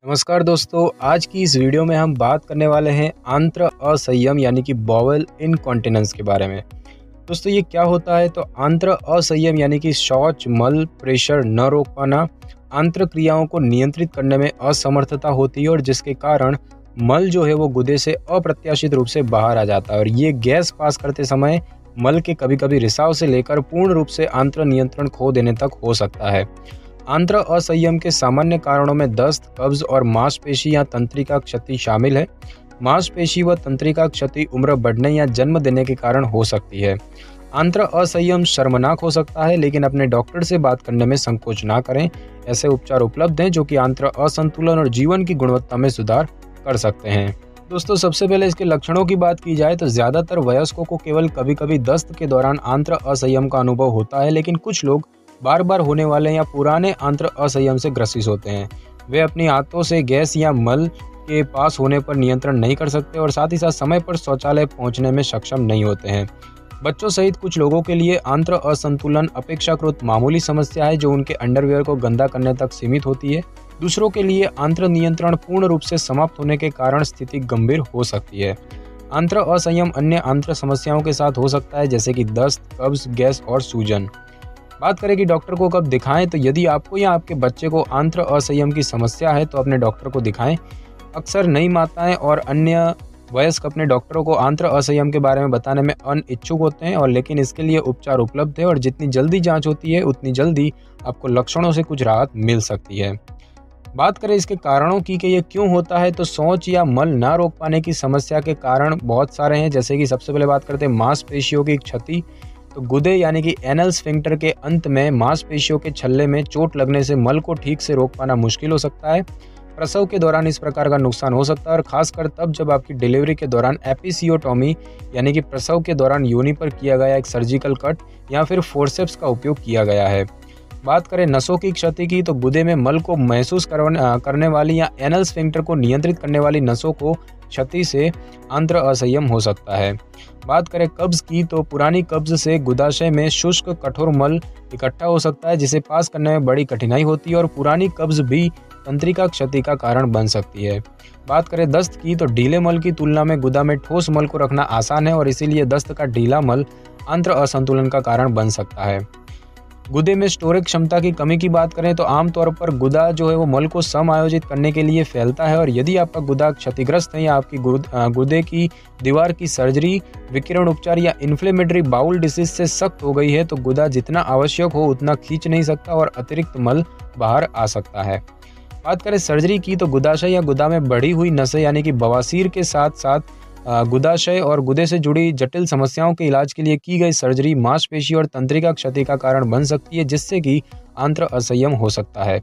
नमस्कार दोस्तों, आज की इस वीडियो में हम बात करने वाले हैं आंत्र असंयम यानी कि बॉवल इनकॉन्टिनेंस के बारे में। दोस्तों ये क्या होता है? तो आंत्र असंयम यानी कि शौच मल प्रेशर न रोक पाना, आंत्र क्रियाओं को नियंत्रित करने में असमर्थता होती है और जिसके कारण मल जो है वो गुदे से अप्रत्याशित रूप से बाहर आ जाता है और ये गैस पास करते समय मल के कभी कभी रिसाव से लेकर पूर्ण रूप से आंत्र नियंत्रण खो देने तक हो सकता है। आंत्र असंयम के सामान्य कारणों में दस्त, कब्ज और मांसपेशी या तंत्रिका क्षति शामिल है। मांसपेशी व तंत्रिका क्षति उम्र बढ़ने या जन्म देने के कारण हो सकती है। आंत्र असंयम शर्मनाक हो सकता है, लेकिन अपने डॉक्टर से बात करने में संकोच ना करें। ऐसे उपचार उपलब्ध हैं जो कि आंत्र असंतुलन और जीवन की गुणवत्ता में सुधार कर सकते हैं। दोस्तों सबसे पहले इसके लक्षणों की बात की जाए तो ज़्यादातर वयस्कों को केवल कभी कभी दस्त के दौरान आंत्र असंयम का अनुभव होता है, लेकिन कुछ लोग बार बार होने वाले या पुराने आंत्र असंयम से ग्रसित होते हैं। वे अपनी आंतों से गैस या मल के पास होने पर नियंत्रण नहीं कर सकते और साथ ही साथ समय पर शौचालय पहुंचने में सक्षम नहीं होते हैं। बच्चों सहित कुछ लोगों के लिए आंत्र असंतुलन अपेक्षाकृत मामूली समस्या है जो उनके अंडरवियर को गंदा करने तक सीमित होती है। दूसरों के लिए आंत्र नियंत्रण पूर्ण रूप से समाप्त होने के कारण स्थिति गंभीर हो सकती है। आंत्र असंयम अन्य आंत्र समस्याओं के साथ हो सकता है, जैसे कि दस्त, कब्ज, गैस और सूजन। बात करें कि डॉक्टर को कब दिखाएं, तो यदि आपको या आपके बच्चे को आंत्र असंयम की समस्या है तो अपने डॉक्टर को दिखाएं। अक्सर नई माताएं और अन्य वयस्क अपने डॉक्टरों को आंत्र असंयम के बारे में बताने में अनिच्छुक होते हैं और लेकिन इसके लिए उपचार उपलब्ध है और जितनी जल्दी जांच होती है उतनी जल्दी आपको लक्षणों से कुछ राहत मिल सकती है। बात करें इसके कारणों की कि ये क्यों होता है, तो शौच या मल ना रोक पाने की समस्या के कारण बहुत सारे हैं। जैसे कि सबसे पहले बात करते हैं मांसपेशियों की क्षति। तो गुदे यानी कि एनल स्फिंक्टर के अंत में मांसपेशियों के छल्ले में चोट लगने से मल को ठीक से रोक पाना मुश्किल हो सकता है। प्रसव के दौरान इस प्रकार का नुकसान हो सकता है और खासकर तब जब आपकी डिलीवरी के दौरान एपिसियोटोमी यानी कि प्रसव के दौरान योनि पर किया गया एक सर्जिकल कट या फिर फोर्सेप्स का उपयोग किया गया है। बात करें नसों की क्षति की, तो गुदे में मल को महसूस करने वाली या एनल स्फिंक्टर को नियंत्रित करने वाली नसों को क्षति से आंत्र असंयम हो सकता है। बात करें कब्ज की, तो पुरानी कब्ज से गुदाशय में शुष्क कठोर मल इकट्ठा हो सकता है जिसे पास करने में बड़ी कठिनाई होती है और पुरानी कब्ज भी तंत्रिका क्षति का कारण बन सकती है। बात करें दस्त की, तो ढीले मल की तुलना में गुदा में ठोस मल को रखना आसान है और इसीलिए दस्त का ढीला मल आंत्र असंतुलन का कारण बन सकता है। गुदे में स्टोरेज क्षमता की कमी की बात करें तो आमतौर पर गुदा जो है वो मल को समायोजित करने के लिए फैलता है और यदि आपका गुदा क्षतिग्रस्त है या आपकी गुदे की दीवार की सर्जरी, विकिरण उपचार या इन्फ्लेमेटरी बाउल डिसीज से सख्त हो गई है तो गुदा जितना आवश्यक हो उतना खींच नहीं सकता और अतिरिक्त मल बाहर आ सकता है। बात करें सर्जरी की, तो गुदाशय या गुदा में बढ़ी हुई नसें यानी कि बवासीर के साथ साथ गुदाशय और गुदे से जुड़ी जटिल समस्याओं के इलाज के लिए की गई सर्जरी मांसपेशी और तंत्रिका क्षति का कारण बन सकती है, जिससे कि आंत्र असंयम हो सकता है।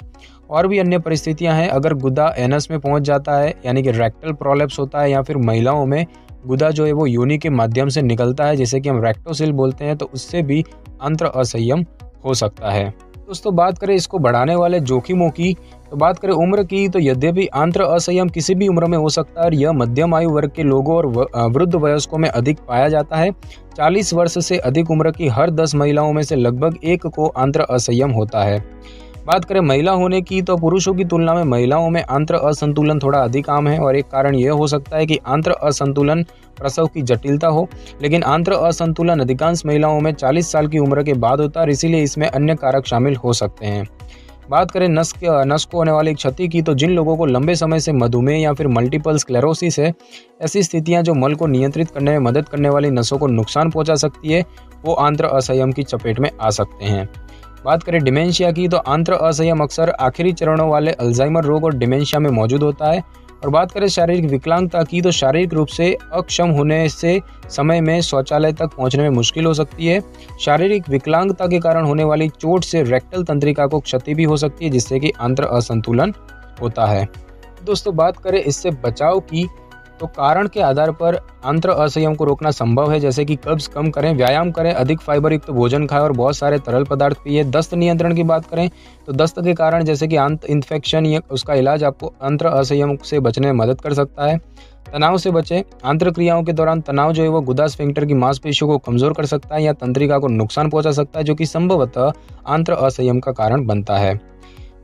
और भी अन्य परिस्थितियां हैं, अगर गुदा एनस में पहुंच जाता है यानी कि रेक्टल प्रोलेप्स होता है या फिर महिलाओं में गुदा जो है वो योनि के माध्यम से निकलता है जिसे कि हम रेक्टोसिल बोलते हैं, तो उससे भी आंत्र असंयम हो सकता है। दोस्तों बात करें इसको बढ़ाने वाले जोखिमों की, तो बात करें उम्र की, तो यद्यपि आंत्र असंयम किसी भी उम्र में हो सकता है और यह मध्यम आयु वर्ग के लोगों और वृद्ध वयस्कों में अधिक पाया जाता है। 40 वर्ष से अधिक उम्र की हर 10 महिलाओं में से लगभग 1 को आंत्र असंयम होता है। बात करें महिला होने की, तो पुरुषों की तुलना में महिलाओं में आंत्र असंतुलन थोड़ा अधिक आम है और एक कारण यह हो सकता है कि आंत्र असंतुलन प्रसव की जटिलता हो, लेकिन आंत्र असंतुलन अधिकांश महिलाओं में 40 साल की उम्र के बाद होता है, इसीलिए इसमें अन्य कारक शामिल हो सकते हैं। बात करें नस को होने वाली क्षति की, तो जिन लोगों को लंबे समय से मधुमेह या फिर मल्टीपल स्क्लेरोसिस है, ऐसी स्थितियां जो मल को नियंत्रित करने में मदद करने वाली नसों को नुकसान पहुंचा सकती है, वो आंत्र असंयम की चपेट में आ सकते हैं। बात करें डिमेंशिया की, तो आंत्र असंयम अक्सर आखिरी चरणों वाले अल्जाइमर रोग और डिमेंशिया में मौजूद होता है। और बात करें शारीरिक विकलांगता की, तो शारीरिक रूप से अक्षम होने से समय में शौचालय तक पहुंचने में मुश्किल हो सकती है। शारीरिक विकलांगता के कारण होने वाली चोट से रेक्टल तंत्रिका को क्षति भी हो सकती है, जिससे कि आंत्र असंतुलन होता है। दोस्तों बात करें इससे बचाव की, तो कारण के आधार पर आंत्र असंयम को रोकना संभव है, जैसे कि कब्ज कम करें, व्यायाम करें, अधिक फाइबर युक्त भोजन खाएं और बहुत सारे तरल पदार्थ पिए। दस्त नियंत्रण की बात करें तो दस्त के कारण जैसे कि आंत इन्फेक्शन या उसका इलाज आपको आंत्र असंयम से बचने में मदद कर सकता है। तनाव से बचें, आंत्र क्रियाओं के दौरान तनाव जो है वो गुदा स्फिंक्टर की मांसपेशियों को कमजोर कर सकता है या तंत्रिका को नुकसान पहुंचा सकता है, जो कि संभवतः आंत्र असंयम का कारण बनता है।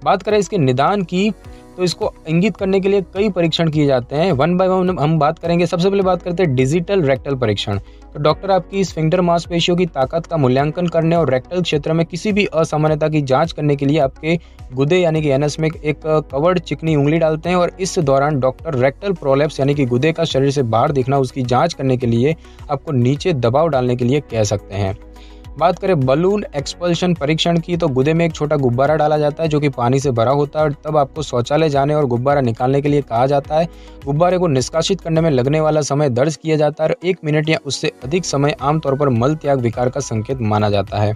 बात करें इसके निदान की, तो इसको इंगित करने के लिए कई परीक्षण किए जाते हैं। वन बाय वन हम बात करेंगे। सबसे पहले बात करते हैं डिजिटल रेक्टल परीक्षण। तो डॉक्टर आपकी स्फिंक्टर मांसपेशियों की ताकत का मूल्यांकन करने और रेक्टल क्षेत्र में किसी भी असामान्यता की जांच करने के लिए आपके गुदे यानी कि एनस में एक कवर्ड चिकनी उंगली डालते हैं, और इस दौरान डॉक्टर रेक्टल प्रोलेप्स यानी कि गुदे का शरीर से बाहर दिखना उसकी जांच करने के लिए आपको नीचे दबाव डालने के लिए कह सकते हैं। बात करें बलून एक्सपल्शन परीक्षण की, तो गुदे में एक छोटा गुब्बारा डाला जाता है जो कि पानी से भरा होता है, और तब आपको शौचालय जाने और गुब्बारा निकालने के लिए कहा जाता है। गुब्बारे को निष्कासित करने में लगने वाला समय दर्ज किया जाता है, और 1 मिनट या उससे अधिक समय आमतौर पर मल त्याग विकार का संकेत माना जाता है।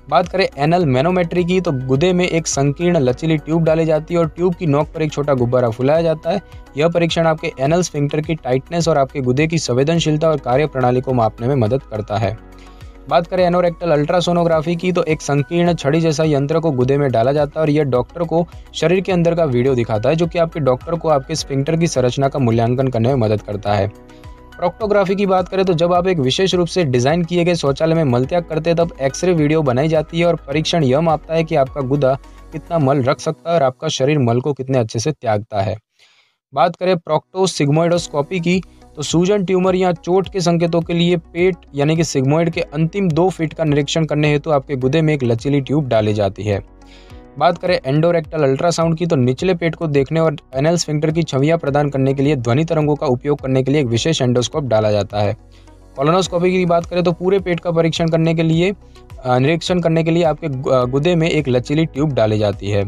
बात करें एनल मैनोमेट्री की, तो गुदे में एक संकीर्ण लचीली ट्यूब डाली जाती है और ट्यूब की नोक पर एक छोटा गुब्बारा फुलाया जाता है। यह परीक्षण आपके एनल स्फिंक्टर की टाइटनेस और आपके गुदे की संवेदनशीलता और कार्यप्रणाली को मापने में मदद करता है। बात करें एनोरेक्टल अल्ट्रासोनोग्राफी की, तो एक संकीर्ण छड़ी जैसा यंत्र को गुदे में डाला जाता है और यह डॉक्टर को शरीर के अंदर का वीडियो दिखाता है, जो कि आपके डॉक्टर को आपके स्फिंक्टर की संरचना का मूल्यांकन करने में मदद करता है। प्रोक्टोग्राफी की बात करें तो जब आप एक विशेष रूप से डिजाइन किए गए शौचालय में मलत्याग करते हैं, तब एक्सरे वीडियो बनाई जाती है और परीक्षण यह मापता है कि आपका गुदा कितना मल रख सकता है और आपका शरीर मल को कितने अच्छे से त्यागता है। बात करें प्रोक्टोसिग्मोइडोस्कोपी की, तो सूजन, ट्यूमर या चोट के संकेतों के लिए पेट यानी कि सिग्मोइड के अंतिम 2 फीट का निरीक्षण करने हेतु आपके गुदे में एक लचीली ट्यूब डाली जाती है। बात करें एंडोरेक्टल अल्ट्रासाउंड की, तो निचले पेट को देखने और एनल स्फिंक्टर की छवियां प्रदान करने के लिए ध्वनि तरंगों का उपयोग करने के लिए एक विशेष एंडोस्कोप डाला जाता है। कोलोनोस्कोपी की बात करें तो पूरे पेट का परीक्षण करने के लिए निरीक्षण करने के लिए आपके गुदे में एक लचीली ट्यूब डाली जाती है।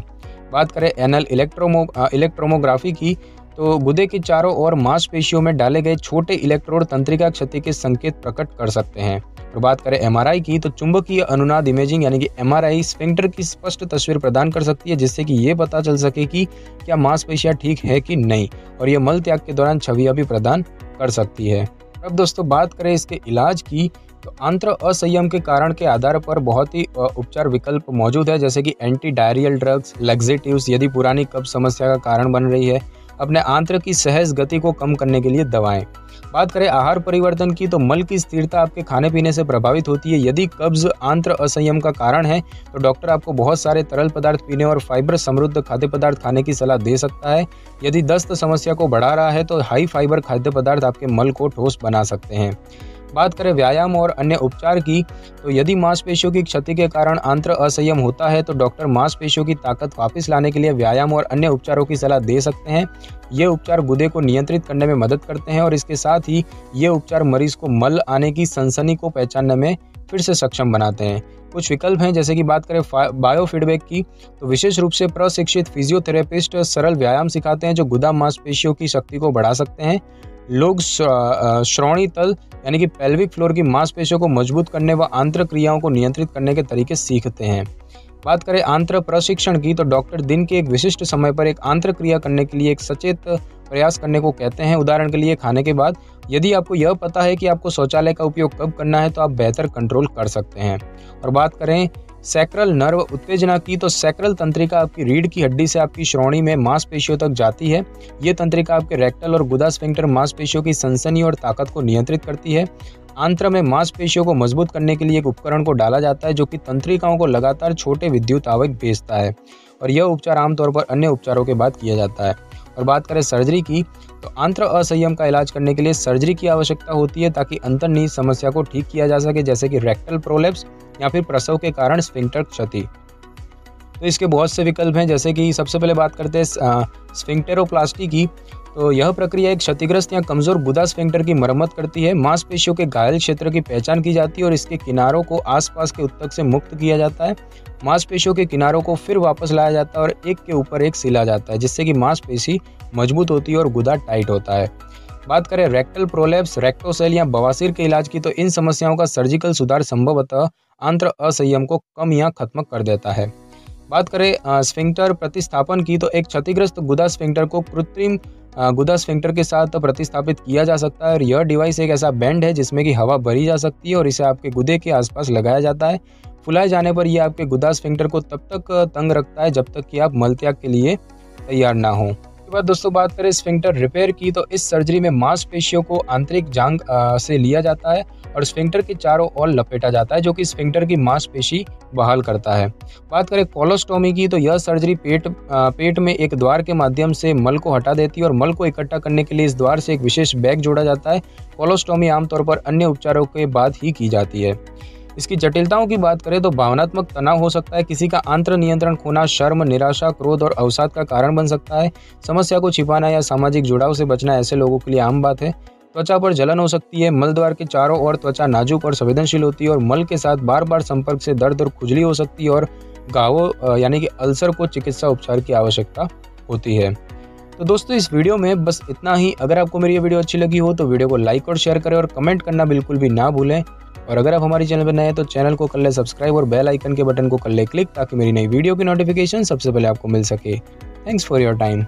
बात करें एनल इलेक्ट्रोमोग्राफी की, तो गुदे के चारों ओर मांसपेशियों में डाले गए छोटे इलेक्ट्रोड तंत्रिका क्षति के संकेत प्रकट कर सकते हैं। और बात करें एमआरआई की, तो चुंबकीय अनुनाद इमेजिंग यानी कि एमआरआई स्फिंक्टर की स्पष्ट तस्वीर प्रदान कर सकती है, जिससे कि ये पता चल सके कि क्या मांसपेशियां ठीक है कि नहीं, और ये मल त्याग के दौरान छवियां भी प्रदान कर सकती है। अब दोस्तों बात करें इसके इलाज की, तो आंत्र असंयम के कारण के आधार पर बहुत ही उपचार विकल्प मौजूद है, जैसे कि एंटी डायरियल ड्रग्स, लैक्सेटिव्स यदि पुरानी कब्ज समस्या का कारण बन रही है, अपने आंत्र की सहज गति को कम करने के लिए दवाएं। बात करें आहार परिवर्तन की, तो मल की स्थिरता आपके खाने पीने से प्रभावित होती है। यदि कब्ज आंत्र असंयम का कारण है तो डॉक्टर आपको बहुत सारे तरल पदार्थ पीने और फाइबर समृद्ध खाद्य पदार्थ खाने की सलाह दे सकता है। यदि दस्त समस्या को बढ़ा रहा है तो हाई फाइबर खाद्य पदार्थ आपके मल को ठोस बना सकते हैं। बात करें व्यायाम और अन्य उपचार की, तो यदि मांसपेशियों की क्षति के कारण आंत्र असंयम होता है तो डॉक्टर मांसपेशियों की ताकत वापस लाने के लिए व्यायाम और अन्य उपचारों की सलाह दे सकते हैं। ये उपचार गुदे को नियंत्रित करने में मदद करते हैं और इसके साथ ही ये उपचार मरीज को मल आने की सनसनी को पहचानने में फिर से सक्षम बनाते हैं। कुछ विकल्प हैं, जैसे कि बात करें बायोफीडबैक की, तो विशेष रूप से प्रशिक्षित फिजियोथेरेपिस्ट सरल व्यायाम सिखाते हैं जो गुदा मांसपेशियों की शक्ति को बढ़ा सकते हैं। लोग श्रोणी तल यानी कि पेल्विक फ्लोर की मांसपेशियों को मजबूत करने व आंत्र क्रियाओं को नियंत्रित करने के तरीके सीखते हैं। बात करें आंत्र प्रशिक्षण की, तो डॉक्टर दिन के एक विशिष्ट समय पर एक आंत्र क्रिया करने के लिए एक सचेत प्रयास करने को कहते हैं। उदाहरण के लिए खाने के बाद। यदि आपको यह पता है कि आपको शौचालय का उपयोग कब करना है तो आप बेहतर कंट्रोल कर सकते हैं। और बात करें सैक्रल नर्व उत्तेजना की, तो सैक्रल तंत्रिका आपकी रीढ़ की हड्डी से आपकी श्रोणी में मांसपेशियों तक जाती है। ये तंत्रिका आपके रेक्टल और गुदा स्फिंक्टर मांसपेशियों की सनसनी और ताकत को नियंत्रित करती है। आंत्र में मांसपेशियों को मजबूत करने के लिए एक उपकरण को डाला जाता है जो कि तंत्रिकाओं को लगातार छोटे विद्युत आवेग भेजता है, और यह उपचार आमतौर पर अन्य उपचारों के बाद किया जाता है। और बात करें सर्जरी की, तो आंत्र असंयम का इलाज करने के लिए सर्जरी की आवश्यकता होती है ताकि अंतर्निहित समस्या को ठीक किया जा सके, जैसे कि रेक्टल प्रोलेप्स या फिर प्रसव के कारण स्फिंक्टर क्षति। तो इसके बहुत से विकल्प हैं, जैसे कि सबसे पहले बात करते हैं स्फिंक्टेरोप्लास्टी की। तो यह प्रक्रिया एक क्षतिग्रस्त या कमजोर गुदा स्फिंक्टर की मरम्मत करती है। मांसपेशियों के घायल क्षेत्र की पहचान की जाती है और इसके किनारों को आसपास के उत्तक से मुक्त किया जाता है। मांसपेशियों के किनारों को फिर वापस लाया जाता है और एक के ऊपर एक सिला जाता है, जिससे कि मांसपेशी मजबूत होती है और गुदा टाइट होता है। बात करें रेक्टल प्रोलेप्स, रेक्टोसेल या बवासीर के इलाज की, तो इन समस्याओं का सर्जिकल सुधार संभवतः आंत्र असंयम को कम या खत्म कर देता है। बात करें स्फिंक्टर प्रतिस्थापन की, तो एक क्षतिग्रस्त गुदा स्फिंक्टर को कृत्रिम गुदा स्फिंक्टर के साथ प्रतिस्थापित किया जा सकता है, और यह डिवाइस एक ऐसा बैंड है जिसमें कि हवा भरी जा सकती है और इसे आपके गुदे के आसपास लगाया जाता है। फुलाए जाने पर यह आपके गुदा स्फिंक्टर को तब तक तंग रखता है जब तक कि आप मलत्याग के लिए तैयार ना हो। उसके बाद दोस्तों बात करें स्फिंक्टर रिपेयर की, तो इस सर्जरी में मांसपेशियों को आंतरिक जांघ से लिया जाता है और स्फिंक्टर के चारों ओर लपेटा जाता है, जो कि स्फिंक्टर की मांसपेशी बहाल करता है। बात करें कोलोस्टोमी की, तो यह सर्जरी पेट में एक द्वार के माध्यम से मल को हटा देती है और मल को इकट्ठा करने के लिए इस द्वार से एक विशेष बैग जोड़ा जाता है। कोलोस्टोमी आमतौर पर अन्य उपचारों के बाद ही की जाती है। इसकी जटिलताओं की बात करें तो भावनात्मक तनाव हो सकता है, किसी का आंत्र नियंत्रण खोना शर्म, निराशा, क्रोध और अवसाद का कारण बन सकता है। समस्या को छिपाना या सामाजिक जुड़ाव से बचना ऐसे लोगों के लिए आम बात है। त्वचा पर जलन हो सकती है। मलद्वार के चारों ओर त्वचा नाजुक और संवेदनशील होती है और मल के साथ बार बार संपर्क से दर्द और खुजली हो सकती है और घावों यानी कि अल्सर को चिकित्सा उपचार की आवश्यकता होती है। तो दोस्तों इस वीडियो में बस इतना ही। अगर आपको मेरी ये वीडियो अच्छी लगी हो तो वीडियो को लाइक और शेयर करें और कमेंट करना बिल्कुल भी ना भूलें। और अगर आप हमारे चैनल पर नए हैं तो चैनल को कर ले सब्सक्राइब और बेल आइकन के बटन को कर ले क्लिक, ताकि मेरी नई वीडियो की नोटिफिकेशन सबसे पहले आपको मिल सके। Thanks for your time.